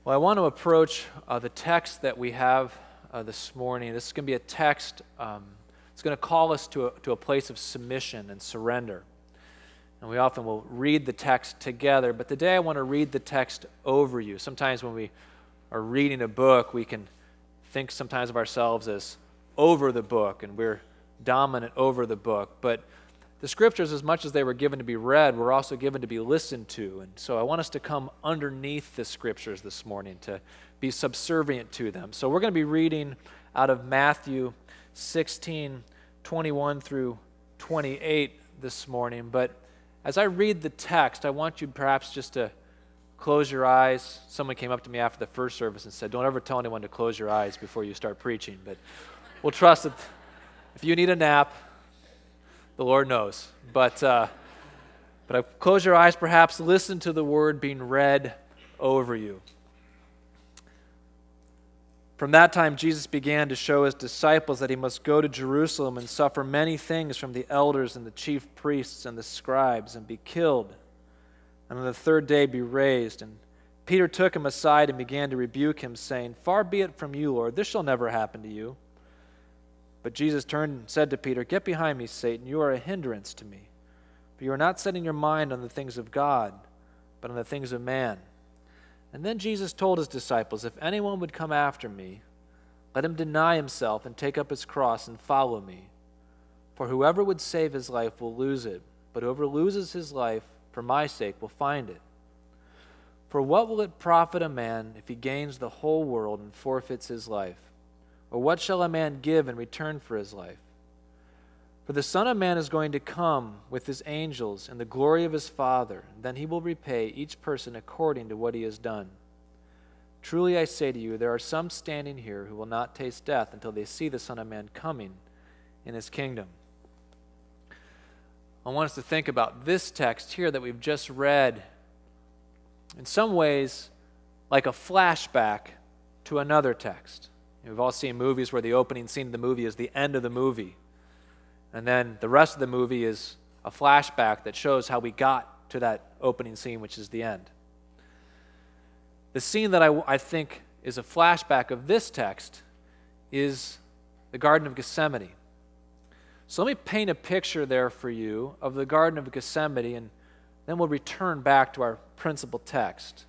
Well, I want to approach the text that we have this morning. This is going to be a text it's going to call us to a place of submission and surrender. And we often will read the text together, but today I want to read the text over you. Sometimes when we are reading a book, we can think sometimes of ourselves as over the book, and we're dominant over the book. But the Scriptures, as much as they were given to be read, were also given to be listened to. And so I want us to come underneath the Scriptures this morning, to be subservient to them. So we're going to be reading out of Matthew 16:21 through 28 this morning. But as I read the text, I want you perhaps just to close your eyes. Someone came up to me after the first service and said, "Don't ever tell anyone to close your eyes before you start preaching." But we'll trust that if you need a nap, the Lord knows. But close your eyes, perhaps listen to the word being read over you. From that time, Jesus began to show his disciples that he must go to Jerusalem and suffer many things from the elders and the chief priests and the scribes and be killed, and on the third day be raised. And Peter took him aside and began to rebuke him, saying, "Far be it from you, Lord, this shall never happen to you." But Jesus turned and said to Peter, "Get behind me, Satan, you are a hindrance to me, for you are not setting your mind on the things of God, but on the things of man." And then Jesus told his disciples, "If anyone would come after me, let him deny himself and take up his cross and follow me. For whoever would save his life will lose it, but whoever loses his life for my sake will find it. For what will it profit a man if he gains the whole world and forfeits his life? Or what shall a man give in return for his life? For the Son of Man is going to come with his angels in the glory of his Father, and then he will repay each person according to what he has done. Truly I say to you, there are some standing here who will not taste death until they see the Son of Man coming in his kingdom." I want us to think about this text here that we've just read, in some ways like a flashback to another text. We've all seen movies where the opening scene of the movie is the end of the movie. And then the rest of the movie is a flashback that shows how we got to that opening scene, which is the end. The scene that I think is a flashback of this text is the Garden of Gethsemane. So let me paint a picture there for you of the Garden of Gethsemane, and then we'll return back to our principal text.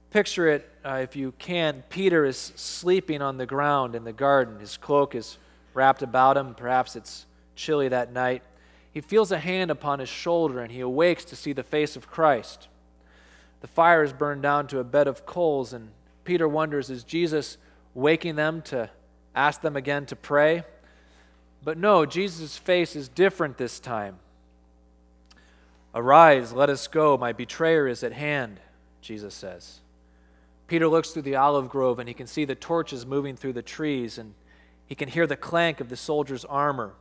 Picture it, if you can. Peter is sleeping on the ground in the garden. His cloak is wrapped about him. Perhaps it's chilly that night. He feels a hand upon his shoulder, and he awakes to see the face of Christ. The fire is burned down to a bed of coals, and Peter wonders, is Jesus waking them to ask them again to pray? But no, Jesus' face is different this time. "Arise, let us go. My betrayer is at hand," Jesus says. Peter looks through the olive grove, and he can see the torches moving through the trees, and he can hear the clank of the soldier's armor.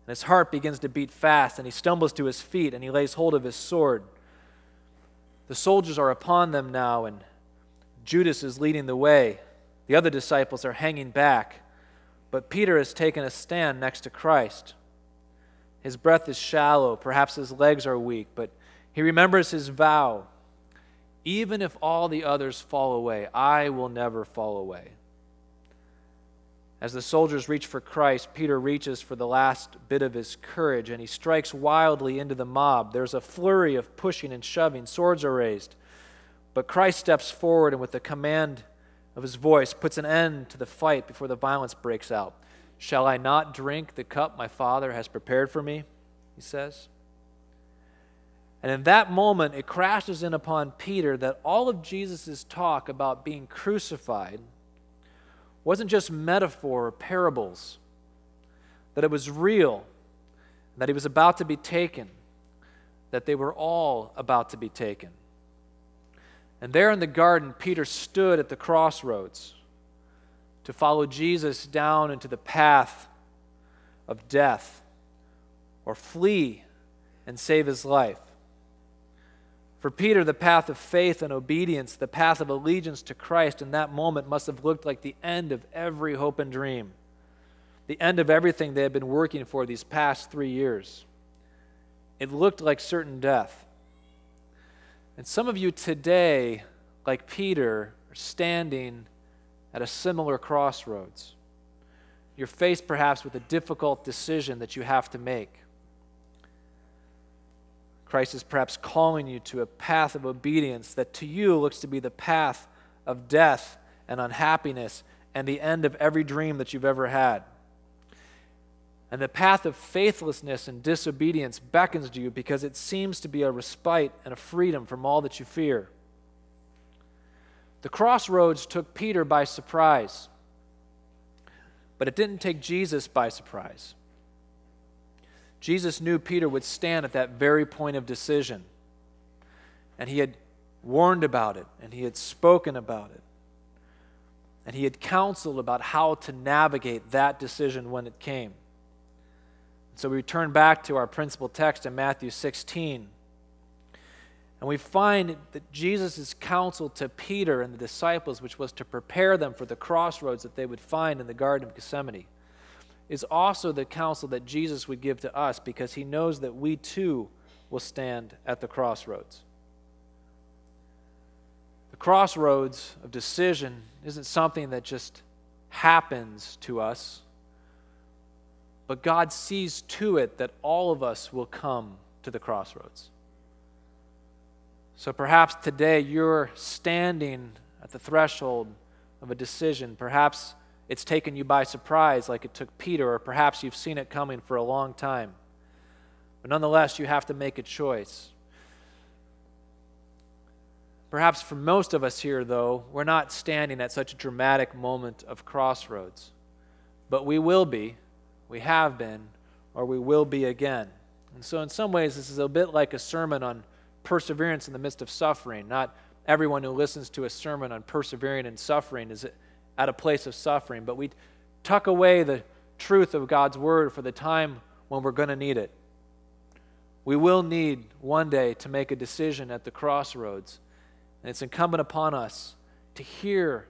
And his heart begins to beat fast, and he stumbles to his feet, and he lays hold of his sword. The soldiers are upon them now, and Judas is leading the way. The other disciples are hanging back, but Peter has taken a stand next to Christ. His breath is shallow, perhaps his legs are weak, but he remembers his vow. "Even if all the others fall away, I will never fall away." As the soldiers reach for Christ, Peter reaches for the last bit of his courage, and he strikes wildly into the mob. There's a flurry of pushing and shoving. Swords are raised. But Christ steps forward and with the command of his voice puts an end to the fight before the violence breaks out. "Shall I not drink the cup my Father has prepared for me?" he says. And in that moment, it crashes in upon Peter that all of Jesus' talk about being crucified wasn't just metaphor or parables, that it was real, that he was about to be taken, that they were all about to be taken. And there in the garden, Peter stood at the crossroads to follow Jesus down into the path of death, or flee and save his life. For Peter, the path of faith and obedience, the path of allegiance to Christ in that moment must have looked like the end of every hope and dream, the end of everything they had been working for these past 3 years. It looked like certain death. And some of you today like Peter, are standing at a similar crossroads. You're faced perhaps with a difficult decision that you have to make. Christ is perhaps calling you to a path of obedience that to you looks to be the path of death and unhappiness and the end of every dream that you've ever had. And the path of faithlessness and disobedience beckons to you because it seems to be a respite and a freedom from all that you fear. The crossroads took Peter by surprise, but it didn't take Jesus by surprise. Jesus knew Peter would stand at that very point of decision, and he had warned about it, and he had spoken about it, and he had counseled about how to navigate that decision when it came. So we turn back to our principal text in Matthew 16, and we find that Jesus' counsel to Peter and the disciples, which was to prepare them for the crossroads that they would find in the Garden of Gethsemane, is also the counsel that Jesus would give to us because he knows that we too will stand at the crossroads. The crossroads of decision isn't something that just happens to us, but God sees to it that all of us will come to the crossroads. So perhaps today you're standing at the threshold of a decision. Perhaps it's taken you by surprise like it took Peter, or perhaps you've seen it coming for a long time. But nonetheless, you have to make a choice. Perhaps for most of us here, though, we're not standing at such a dramatic moment of crossroads. But we will be, we have been, or we will be again. And so in some ways, this is a bit like a sermon on perseverance in the midst of suffering. Not everyone who listens to a sermon on persevering in suffering is at a place of suffering, but we tuck away the truth of God's word for the time when we're going to need it. We will need one day to make a decision at the crossroads, and it's incumbent upon us to hear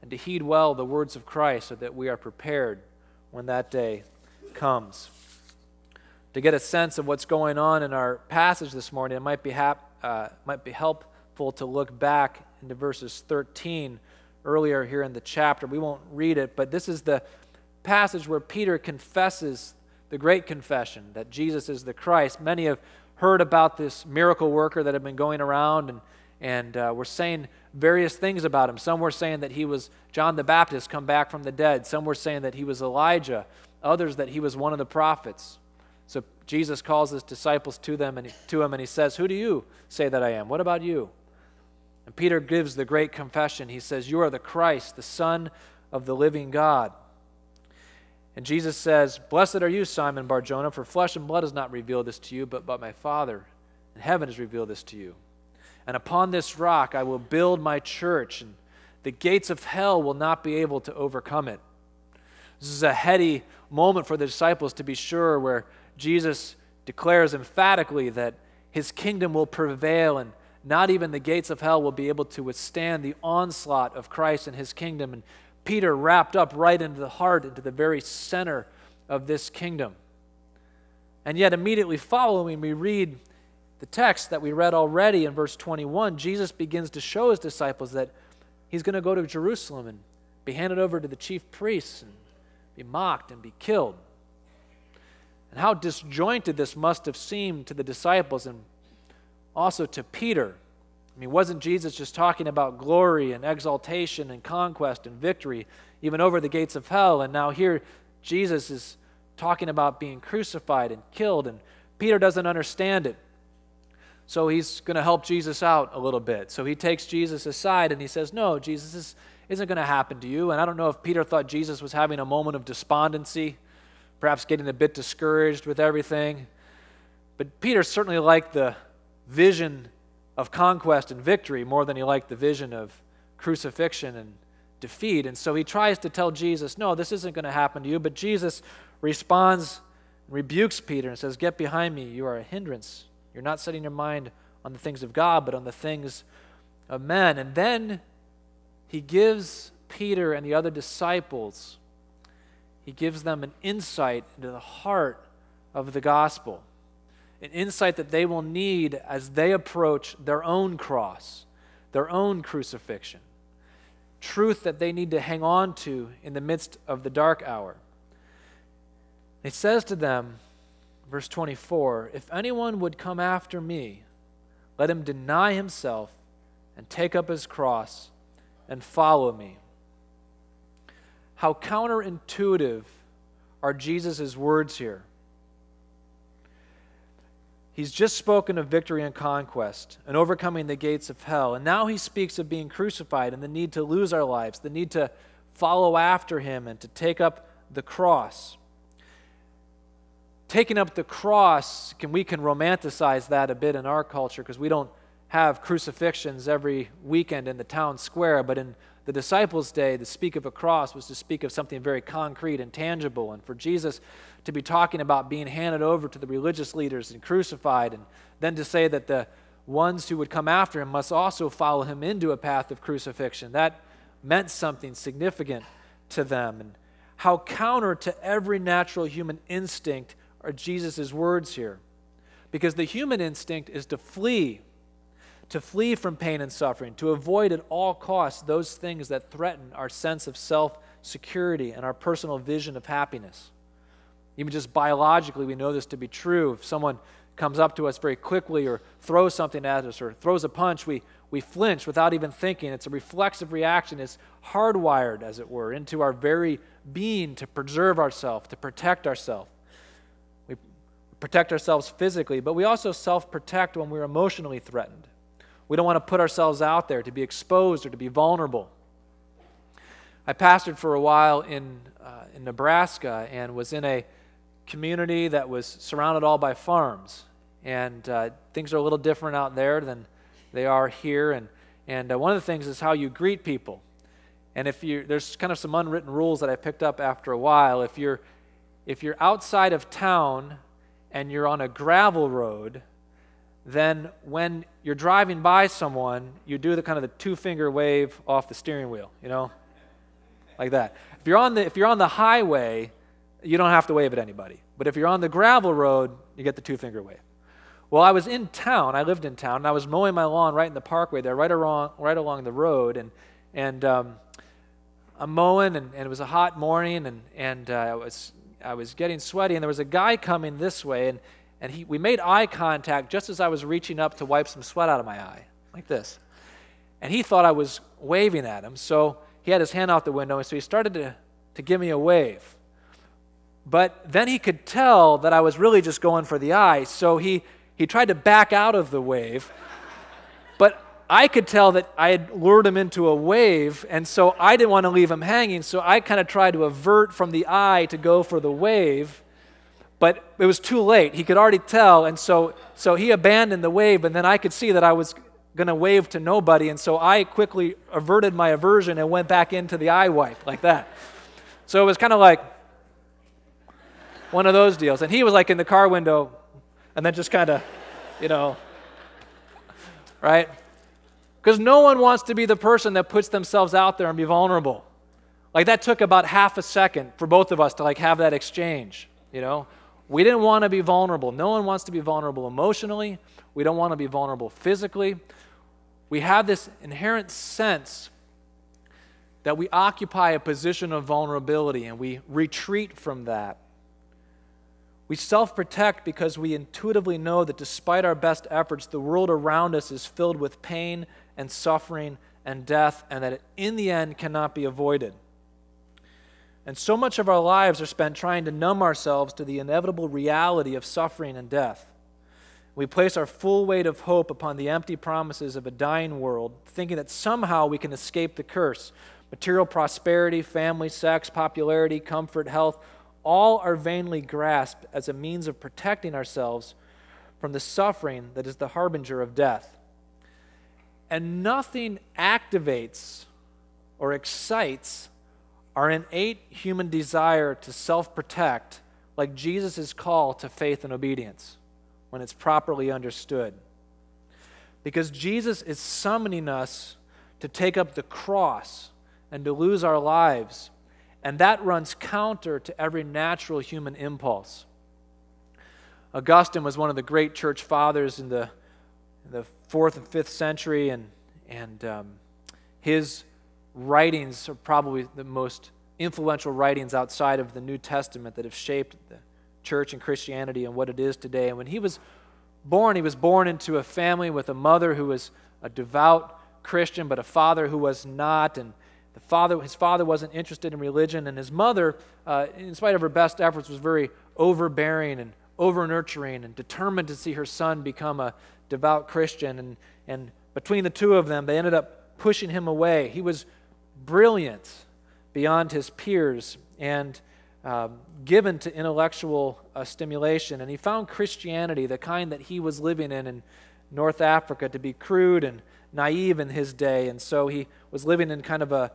and to heed well the words of Christ so that we are prepared when that day comes. To get a sense of what's going on in our passage this morning, it might be helpful to look back into verses 13 earlier here in the chapter. We won't read it, but this is the passage where Peter confesses the great confession that Jesus is the Christ. Many have heard about this miracle worker that had been going around and were saying various things about him. Some were saying that he was John the Baptist come back from the dead. Some were saying that he was Elijah. Others that he was one of the prophets. So Jesus calls his disciples to him and he says, "Who do you say that I am? What about you?" And Peter gives the great confession. He says, "You are the Christ, the Son of the living God." And Jesus says, "Blessed are you, Simon Bar-Jonah, for flesh and blood has not revealed this to you, but my Father in heaven has revealed this to you. And upon this rock I will build my church, and the gates of hell will not be able to overcome it." This is a heady moment for the disciples, to be sure, where Jesus declares emphatically that his kingdom will prevail and not even the gates of hell will be able to withstand the onslaught of Christ and his kingdom. And Peter wrapped up right into the heart, into the very center of this kingdom. And yet immediately following, we read the text that we read already in verse 21. Jesus begins to show his disciples that he's going to go to Jerusalem and be handed over to the chief priests and be mocked and be killed. And how disjointed this must have seemed to the disciples and also to Peter. I mean, wasn't Jesus just talking about glory and exaltation and conquest and victory, even over the gates of hell? And now here Jesus is talking about being crucified and killed, and Peter doesn't understand it. So he's going to help Jesus out a little bit. So he takes Jesus aside and he says, "No, Jesus, this isn't going to happen to you." And I don't know if Peter thought Jesus was having a moment of despondency, perhaps getting a bit discouraged with everything. But Peter certainly liked the vision of conquest and victory more than he liked the vision of crucifixion and defeat. And so he tries to tell Jesus, "No, this isn't going to happen to you." But Jesus responds and rebukes Peter and says, "Get behind me, you are a hindrance. You're not setting your mind on the things of God, but on the things of men." And then he gives Peter and the other disciples, he gives them an insight into the heart of the gospel, an insight that they will need as they approach their own cross, their own crucifixion, truth that they need to hang on to in the midst of the dark hour. He says to them, verse 24, "If anyone would come after me, let him deny himself and take up his cross and follow me." How counterintuitive are Jesus' words here. He's just spoken of victory and conquest and overcoming the gates of hell. And now he speaks of being crucified and the need to lose our lives, the need to follow after him and to take up the cross. Taking up the cross, we can romanticize that a bit in our culture because we don't have crucifixions every weekend in the town square. But in the disciples' day, to speak of a cross was to speak of something very concrete and tangible. And for Jesus to be talking about being handed over to the religious leaders and crucified, and then to say that the ones who would come after him must also follow him into a path of crucifixion, that meant something significant to them. And how counter to every natural human instinct are Jesus' words here. Because the human instinct is to flee from pain and suffering, to avoid at all costs those things that threaten our sense of self-security and our personal vision of happiness. Even just biologically, we know this to be true. If someone comes up to us very quickly or throws something at us or throws a punch, we flinch without even thinking. It's a reflexive reaction. It's hardwired, as it were, into our very being to preserve ourselves, to protect ourselves. We protect ourselves physically, but we also self-protect when we're emotionally threatened. We don't want to put ourselves out there to be exposed or to be vulnerable. I pastored for a while in Nebraska and was in a community that was surrounded all by farms. And things are a little different out there than they are here. And one of the things is how you greet people. And there's kind of some unwritten rules that I picked up after a while. If you're outside of town and you're on a gravel road, then when you're driving by someone, you do the kind of the two-finger wave off the steering wheel, like that. If you're on the highway, you don't have to wave at anybody. But if you're on the gravel road, you get the two-finger wave. Well, I was in town. I lived in town, and I was mowing my lawn right in the parkway there, right along the road, and I'm mowing, and it was a hot morning, and I was getting sweaty, and there was a guy coming this way, and we made eye contact just as I was reaching up to wipe some sweat out of my eye, like this. And he thought I was waving at him, so he had his hand out the window, and so he started to give me a wave. But then he could tell that I was really just going for the eye, so he tried to back out of the wave. But I could tell that I had lured him into a wave, and so I didn't want to leave him hanging, so I kind of tried to avert from the eye to go for the wave. But it was too late. He could already tell, and so he abandoned the wave, and then I could see that I was going to wave to nobody, and so I quickly averted my aversion and went back into the eye wipe like that. So it was kind of like one of those deals. And he was like in the car window, and then just kind of, right? Because no one wants to be the person that puts themselves out there and be vulnerable. Like that took about half a second for both of us to have that exchange, We didn't want to be vulnerable. No one wants to be vulnerable emotionally. We don't want to be vulnerable physically. We have this inherent sense that we occupy a position of vulnerability and we retreat from that. We self-protect because we intuitively know that despite our best efforts, the world around us is filled with pain and suffering and death, and that it, in the end, cannot be avoided. And so much of our lives are spent trying to numb ourselves to the inevitable reality of suffering and death. We place our full weight of hope upon the empty promises of a dying world, thinking that somehow we can escape the curse. Material prosperity, family, sex, popularity, comfort, health, all are vainly grasped as a means of protecting ourselves from the suffering that is the harbinger of death. And nothing activates or excites our innate human desire to self-protect like Jesus' call to faith and obedience when it's properly understood. Because Jesus is summoning us to take up the cross and to lose our lives, and that runs counter to every natural human impulse. Augustine was one of the great church fathers in the 4th and 5th century, and And his writings are probably the most influential writings outside of the New Testament that have shaped the church and Christianity and what it is today. And when he was born into a family with a mother who was a devout Christian, but a father who was not. And his father wasn't interested in religion, and his mother, in spite of her best efforts, was very overbearing and over-nurturing and determined to see her son become a devout Christian. And between the two of them, they ended up pushing him away. He was brilliant beyond his peers and given to intellectual stimulation. And he found Christianity, the kind that he was living in North Africa, to be crude and naive in his day. And so he was living in kind of a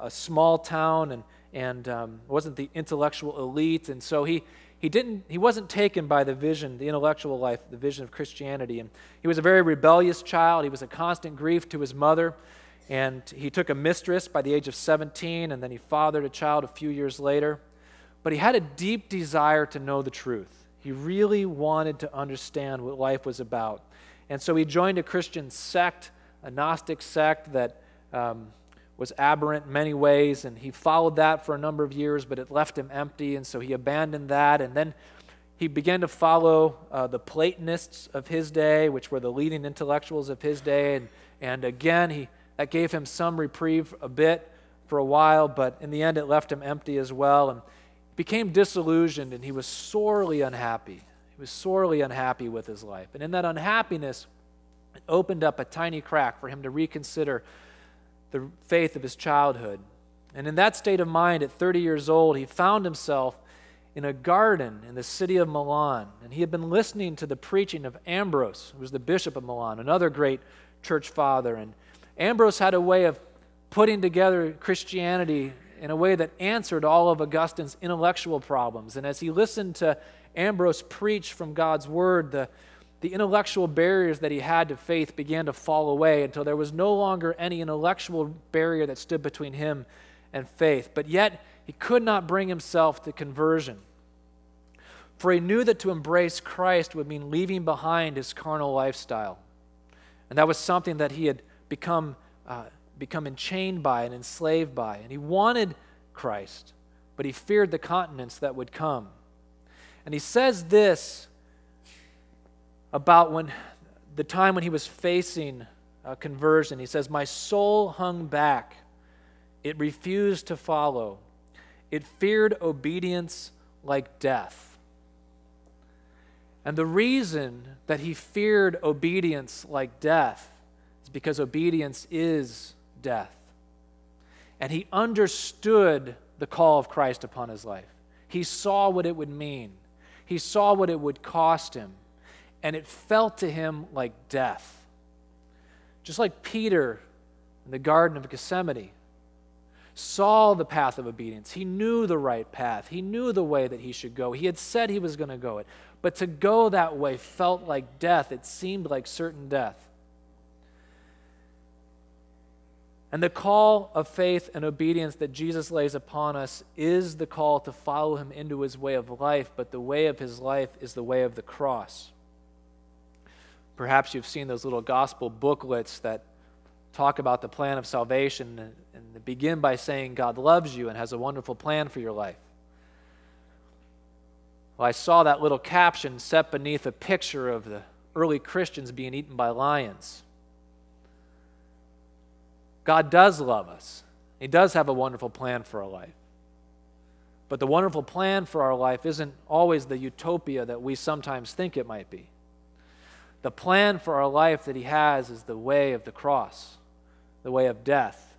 small town and wasn't the intellectual elite. And so he wasn't taken by the vision, the intellectual life, the vision of Christianity. And he was a very rebellious child. He was a constant grief to his mother. And he took a mistress by the age of 17, and then he fathered a child a few years later. But he had a deep desire to know the truth. He really wanted to understand what life was about. And so he joined a Christian sect, a Gnostic sect that was aberrant in many ways, and he followed that for a number of years, but it left him empty, and so he abandoned that. And then he began to follow the Platonists of his day, which were the leading intellectuals of his day. And again, that gave him some reprieve a bit for a while, but in the end it left him empty as well, and became disillusioned, and he was sorely unhappy. He was sorely unhappy with his life. And in that unhappiness, it opened up a tiny crack for him to reconsider the faith of his childhood. And in that state of mind, at 30 years old, he found himself in a garden in the city of Milan. And he had been listening to the preaching of Ambrose, who was the bishop of Milan, another great church father. And Ambrose had a way of putting together Christianity in a way that answered all of Augustine's intellectual problems. And as he listened to Ambrose preach from God's word, the intellectual barriers that he had to faith began to fall away until there was no longer any intellectual barrier that stood between him and faith. But yet, he could not bring himself to conversion. For he knew that to embrace Christ would mean leaving behind his carnal lifestyle. And that was something that he had become enchained by and enslaved by. And he wanted Christ, but he feared the continence that would come. And he says this about the time when he was facing conversion. He says, "My soul hung back. It refused to follow. It feared obedience like death." And the reason that he feared obedience like death is because obedience is death. And he understood the call of Christ upon his life. He saw what it would mean. He saw what it would cost him. And it felt to him like death. Just like Peter in the Garden of Gethsemane saw the path of obedience. He knew the right path. He knew the way that he should go. He had said he was going to go it. But to go that way felt like death. It seemed like certain death. And the call of faith and obedience that Jesus lays upon us is the call to follow him into his way of life, but the way of his life is the way of the cross. Perhaps you've seen those little gospel booklets that talk about the plan of salvation and they begin by saying God loves you and has a wonderful plan for your life. Well, I saw that little caption set beneath a picture of the early Christians being eaten by lions. God does love us. He does have a wonderful plan for our life. But the wonderful plan for our life isn't always the utopia that we sometimes think it might be. The plan for our life that he has is the way of the cross, the way of death,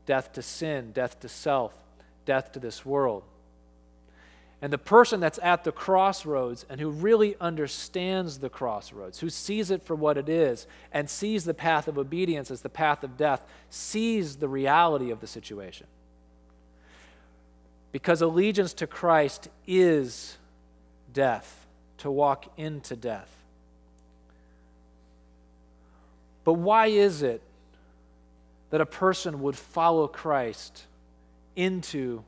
death to sin, death to self, death to this world. And the person that's at the crossroads and who really understands the crossroads, who sees it for what it is and sees the path of obedience as the path of death, sees the reality of the situation. Because allegiance to Christ is death, to walk into death. But why is it that a person would follow Christ into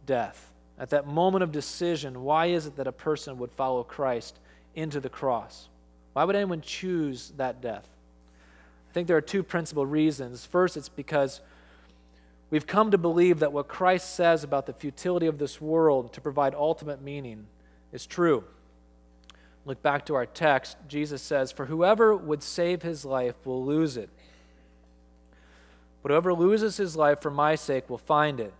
death? At that moment of decision, why is it that a person would follow Christ into the cross? Why would anyone choose that death? I think there are two principal reasons. First, it's because we've come to believe that what Christ says about the futility of this world to provide ultimate meaning is true. Look back to our text. Jesus says, "For whoever would save his life will lose it. But whoever loses his life for my sake will find it.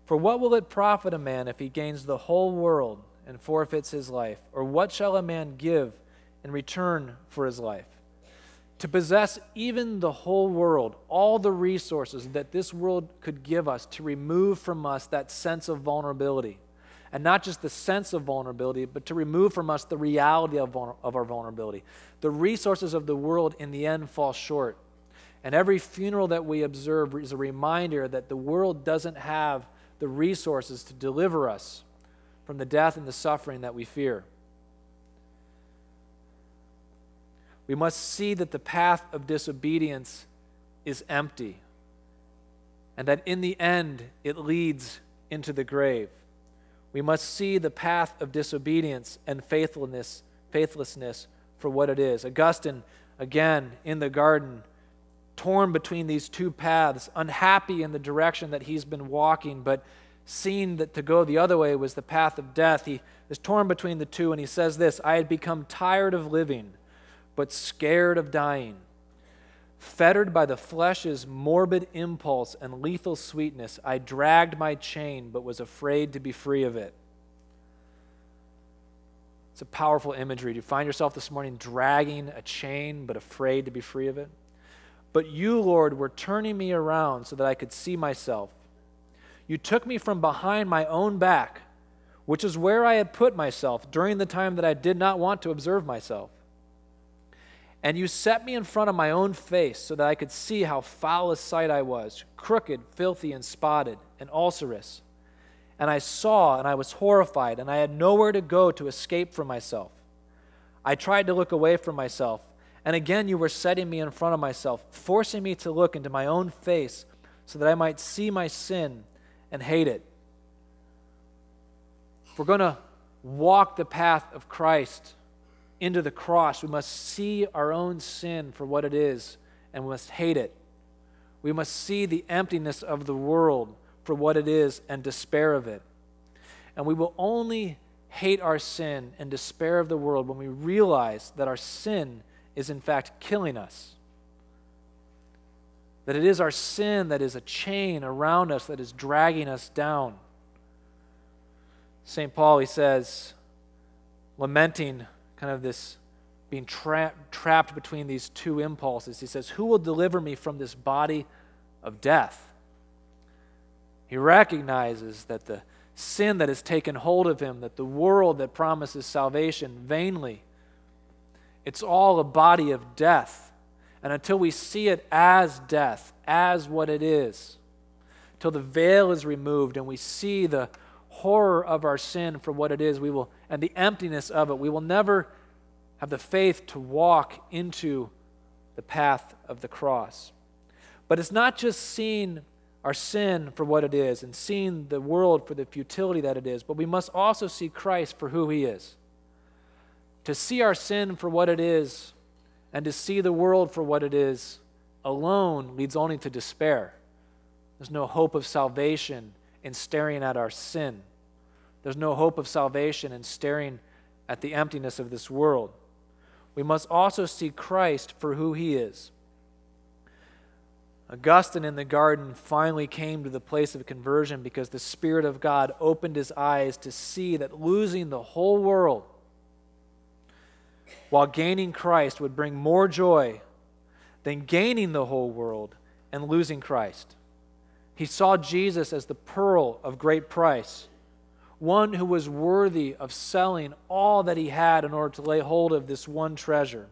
For what will it profit a man if he gains the whole world and forfeits his life? Or what shall a man give in return for his life? To possess even the whole world, all the resources that this world could give us, to remove from us that sense of vulnerability. And not just the sense of vulnerability, but to remove from us the reality of our vulnerability. The resources of the world in the end fall short. And every funeral that we observe is a reminder that the world doesn't have the resources to deliver us from the death and the suffering that we fear. We must see that the path of disobedience is empty, and that in the end it leads into the grave. We must see the path of disobedience and faithlessness for what it is. Augustine, again, in the garden, torn between these two paths, unhappy in the direction that he's been walking, but seeing that to go the other way was the path of death. He is torn between the two, and he says this, "I had become tired of living, but scared of dying. Fettered by the flesh's morbid impulse and lethal sweetness, I dragged my chain, but was afraid to be free of it." It's a powerful imagery. Do you find yourself this morning dragging a chain, but afraid to be free of it? "But you, Lord, were turning me around so that I could see myself. You took me from behind my own back, which is where I had put myself during the time that I did not want to observe myself. And you set me in front of my own face so that I could see how foul a sight I was, crooked, filthy, and spotted, and ulcerous. And I saw, and I was horrified, and I had nowhere to go to escape from myself. I tried to look away from myself, and again you were setting me in front of myself, forcing me to look into my own face so that I might see my sin and hate it." If we're going to walk the path of Christ into the cross, we must see our own sin for what it is, and we must hate it. We must see the emptiness of the world for what it is and despair of it. And we will only hate our sin and despair of the world when we realize that our sin is in fact killing us. That it is our sin that is a chain around us that is dragging us down. St. Paul, he says, lamenting kind of this being trapped between these two impulses. He says, "Who will deliver me from this body of death?" He recognizes that the sin that has taken hold of him, that the world that promises salvation vainly, it's all a body of death. And until we see it as death, as what it is, till the veil is removed and we see the horror of our sin for what it is, and the emptiness of it, we will never have the faith to walk into the path of the cross. But it's not just seeing our sin for what it is and seeing the world for the futility that it is, but we must also see Christ for who he is. To see our sin for what it is and to see the world for what it is alone leads only to despair. There's no hope of salvation in staring at our sin. There's no hope of salvation in staring at the emptiness of this world. We must also see Christ for who he is. Augustine in the garden finally came to the place of conversion because the Spirit of God opened his eyes to see that losing the whole world while gaining Christ would bring more joy than gaining the whole world and losing Christ. He saw Jesus as the pearl of great price, one who was worthy of selling all that he had in order to lay hold of this one treasure.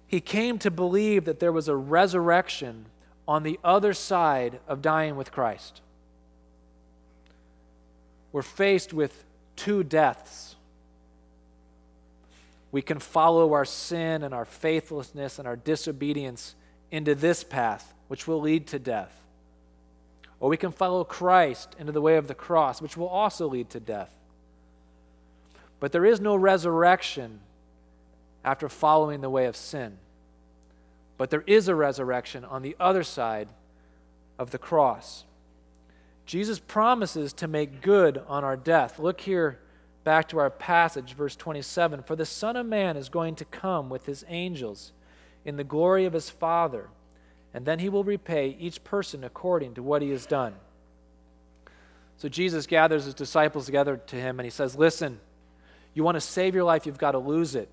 He came to believe that there was a resurrection on the other side of dying with Christ. We're faced with two deaths. We can follow our sin and our faithlessness and our disobedience into this path, which will lead to death. Or we can follow Christ into the way of the cross, which will also lead to death. But there is no resurrection after following the way of sin. But there is a resurrection on the other side of the cross. Jesus promises to make good on our death. Look here back to our passage, verse 27. For the Son of Man is going to come with his angels in the glory of his Father, and then he will repay each person according to what he has done. So Jesus gathers his disciples together to him, and he says, listen, you want to save your life, you've got to lose it.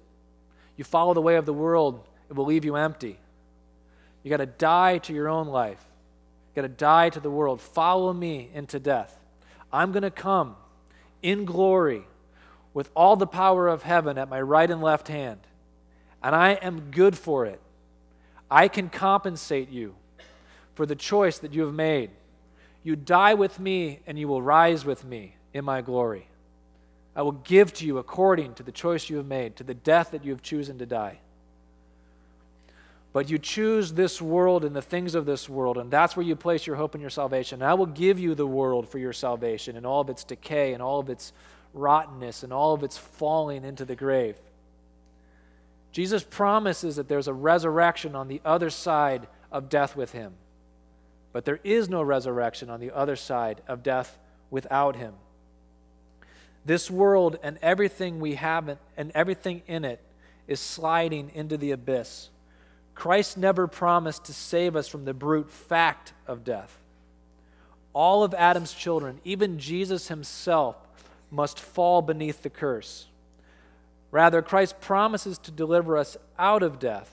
You follow the way of the world, it will leave you empty. You got to die to your own life. You got to die to the world. Follow me into death. I'm going to come in glory with all the power of heaven at my right and left hand, and I am good for it. I can compensate you for the choice that you have made. You die with me, and you will rise with me in my glory. I will give to you according to the choice you have made, to the death that you have chosen to die. But you choose this world and the things of this world, and that's where you place your hope and your salvation. And I will give you the world for your salvation and all of its decay and all of its rottenness and all of its falling into the grave. Jesus promises that there's a resurrection on the other side of death with him. But there is no resurrection on the other side of death without him. This world and everything we have and everything in it is sliding into the abyss. Christ never promised to save us from the brute fact of death. All of Adam's children, even Jesus himself, must fall beneath the curse. Rather, Christ promises to deliver us out of death,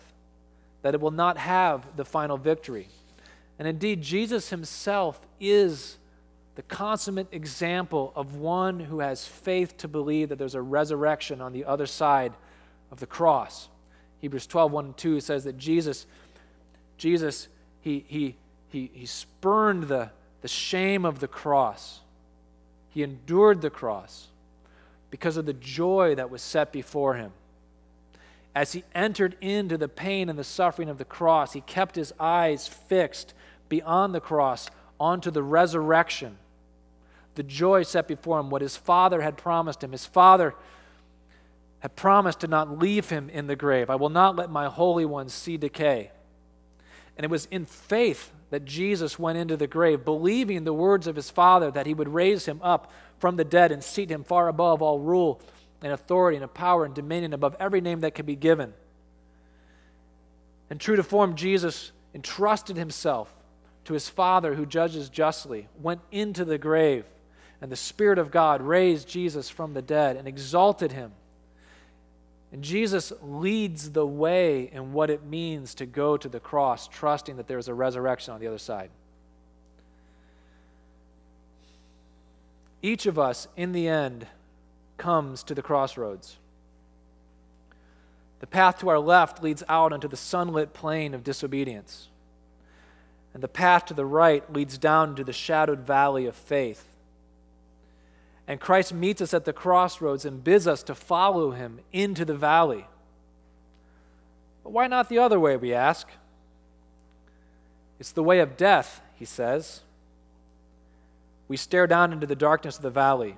that it will not have the final victory. And indeed, Jesus himself is the consummate example of one who has faith to believe that there's a resurrection on the other side of the cross. Hebrews 12, 1 and 2 says that Jesus spurned the shame of the cross. He endured the cross because of the joy that was set before him. As he entered into the pain and the suffering of the cross, he kept his eyes fixed beyond the cross onto the resurrection, the joy set before him, what his Father had promised him. His Father had promised to not leave him in the grave. I will not let my Holy One see decay. And it was in faith that Jesus went into the grave, believing the words of his Father that he would raise him up from the dead and seat him far above all rule and authority and power and dominion, above every name that could be given. And true to form, Jesus entrusted himself to his Father who judges justly, went into the grave, and the Spirit of God raised Jesus from the dead and exalted him. And Jesus leads the way in what it means to go to the cross, trusting that there is a resurrection on the other side. Each of us, in the end, comes to the crossroads. The path to our left leads out onto the sunlit plain of disobedience. And the path to the right leads down into the shadowed valley of faith. And Christ meets us at the crossroads and bids us to follow him into the valley. But why not the other way, we ask? It's the way of death, he says. We stare down into the darkness of the valley.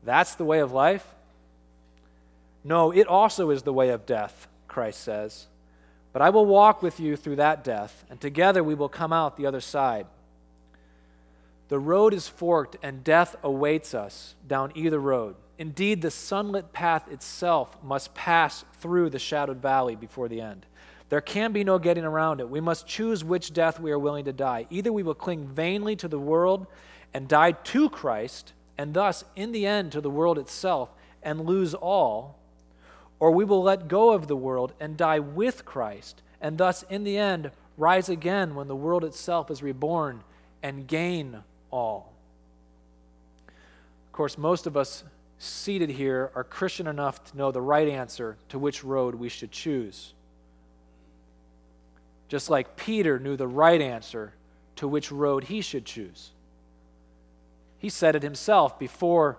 That's the way of life? No, it also is the way of death, Christ says. But I will walk with you through that death, and together we will come out the other side. The road is forked, and death awaits us down either road. Indeed, the sunlit path itself must pass through the shadowed valley before the end. There can be no getting around it. We must choose which death we are willing to die. Either we will cling vainly to the world and die to Christ, and thus, in the end, to the world itself, and lose all, or we will let go of the world and die with Christ, and thus, in the end, rise again when the world itself is reborn and gain all. Of course, most of us seated here are Christian enough to know the right answer to which road we should choose. Just like Peter knew the right answer to which road he should choose. He said it himself before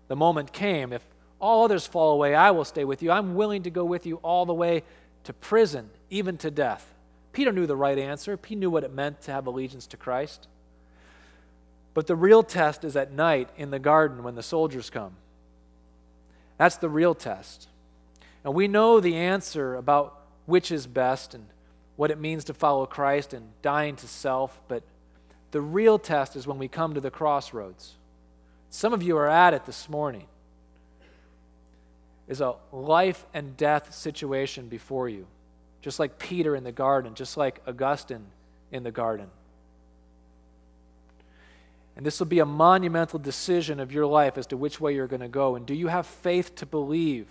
the moment came, if all others fall away, I will stay with you. I'm willing to go with you all the way to prison, even to death. Peter knew the right answer. He knew what it meant to have allegiance to Christ. But the real test is at night in the garden when the soldiers come. That's the real test. And we know the answer about which is best and what it means to follow Christ and dying to self, but the real test is when we come to the crossroads. Some of you are at it this morning. Is a life and death situation before you, just like Peter in the garden, just like Augustine in the garden. And this will be a monumental decision of your life as to which way you're going to go. And do you have faith to believe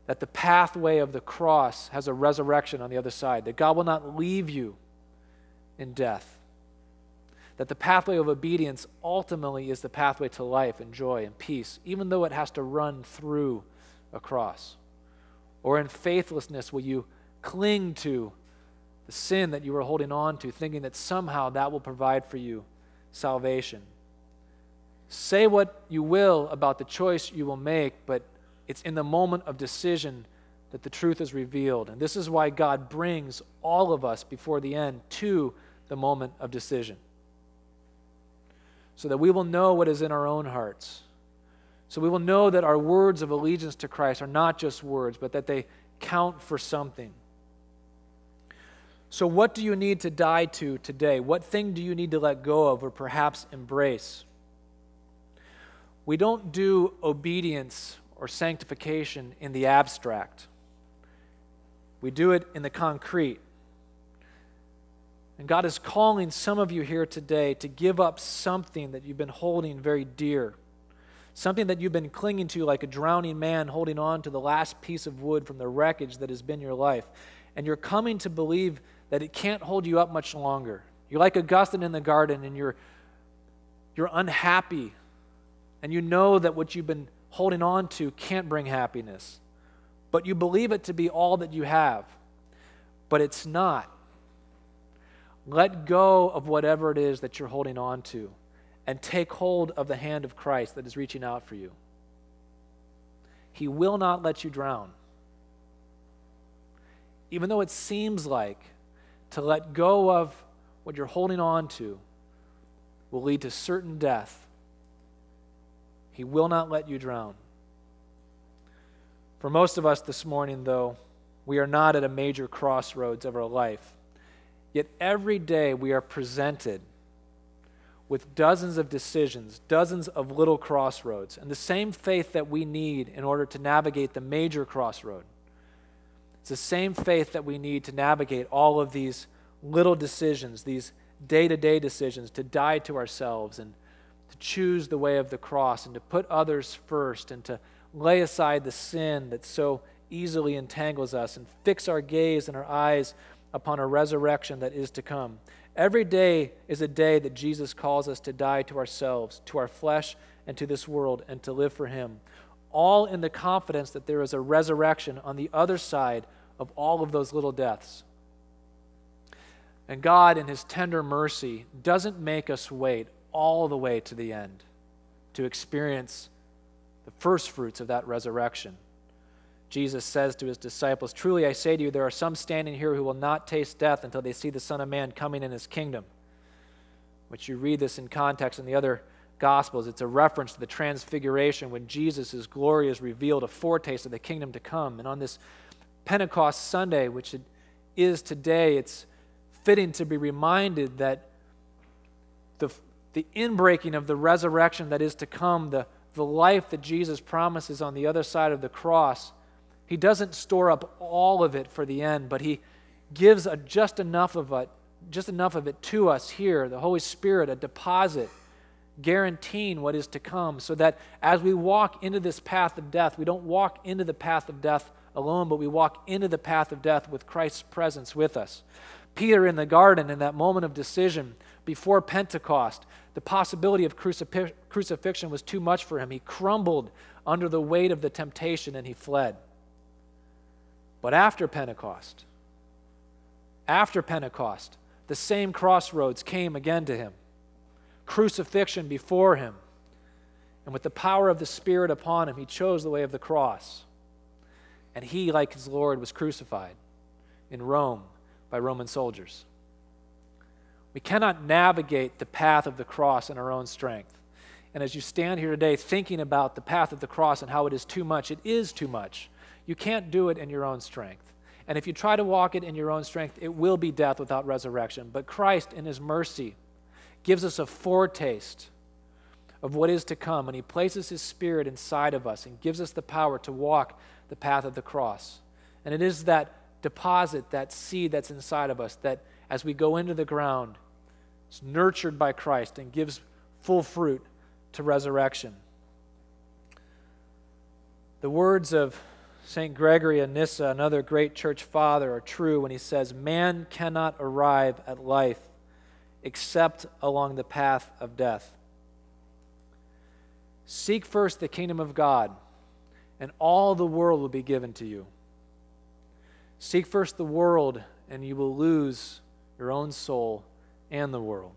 that the pathway of the cross has a resurrection on the other side, that God will not leave you in death, that the pathway of obedience ultimately is the pathway to life and joy and peace, even though it has to run through a cross? Or in faithlessness, will you cling to the sin that you are holding on to, thinking that somehow that will provide for you salvation? Say what you will about the choice you will make, but it's in the moment of decision that the truth is revealed. And this is why God brings all of us before the end to the moment of decision, so that we will know what is in our own hearts. So we will know that our words of allegiance to Christ are not just words, but that they count for something. So what do you need to die to today? What thing do you need to let go of or perhaps embrace? We don't do obedience or sanctification in the abstract. We do it in the concrete. And God is calling some of you here today to give up something that you've been holding very dear, something that you've been clinging to like a drowning man holding on to the last piece of wood from the wreckage that has been your life. And you're coming to believe that it can't hold you up much longer. You're like Augustine in the garden, and you're unhappy, and you know that what you've been holding on to can't bring happiness, but you believe it to be all that you have, but it's not. Let go of whatever it is that you're holding on to and take hold of the hand of Christ that is reaching out for you. He will not let you drown. Even though it seems like to let go of what you're holding on to will lead to certain death, He will not let you drown. For most of us this morning, though, we are not at a major crossroads of our life. Yet every day we are presented with dozens of decisions, dozens of little crossroads, and the same faith that we need in order to navigate the major crossroad. It's the same faith that we need to navigate all of these little decisions, these day-to-day decisions, to die to ourselves and to choose the way of the cross and to put others first and to lay aside the sin that so easily entangles us and fix our gaze and our eyes upon a resurrection that is to come. Every day is a day that Jesus calls us to die to ourselves, to our flesh, and to this world, and to live for Him, all in the confidence that there is a resurrection on the other side of all of those little deaths. And God, in His tender mercy, doesn't make us wait all the way to the end to experience the first fruits of that resurrection. Jesus says to His disciples, "Truly I say to you, there are some standing here who will not taste death until they see the Son of Man coming in His kingdom." Which you read this in context in the other Gospels. It's a reference to the transfiguration when Jesus' glory is revealed, a foretaste of the kingdom to come. And on this Pentecost Sunday, which it is today, it's fitting to be reminded that the inbreaking of the resurrection that is to come, the life that Jesus promises on the other side of the cross, He doesn't store up all of it for the end, but He gives just enough of it to us here, the Holy Spirit, a deposit guaranteeing what is to come, so that as we walk into this path of death, we don't walk into the path of death alone, but we walk into the path of death with Christ's presence with us. Peter in the garden, in that moment of decision before Pentecost, the possibility of crucifixion was too much for him. He crumbled under the weight of the temptation and he fled. But after Pentecost, the same crossroads came again to him. Crucifixion before him. And with the power of the Spirit upon him, he chose the way of the cross. And he, like his Lord, was crucified in Rome by Roman soldiers. We cannot navigate the path of the cross in our own strength. And as you stand here today thinking about the path of the cross and how it is too much, it is too much. You can't do it in your own strength. And if you try to walk it in your own strength, it will be death without resurrection. But Christ, in his mercy, gives us a foretaste of what is to come, and he places his Spirit inside of us and gives us the power to walk the path of the cross. And it is that deposit, that seed that's inside of us, that as we go into the ground, is nurtured by Christ and gives full fruit to resurrection. The words of St. Gregory of Nyssa, another great church father, are true when he says, "Man cannot arrive at life except along the path of death." Seek first the kingdom of God, and all the world will be given to you. Seek first the world, and you will lose your own soul and the world.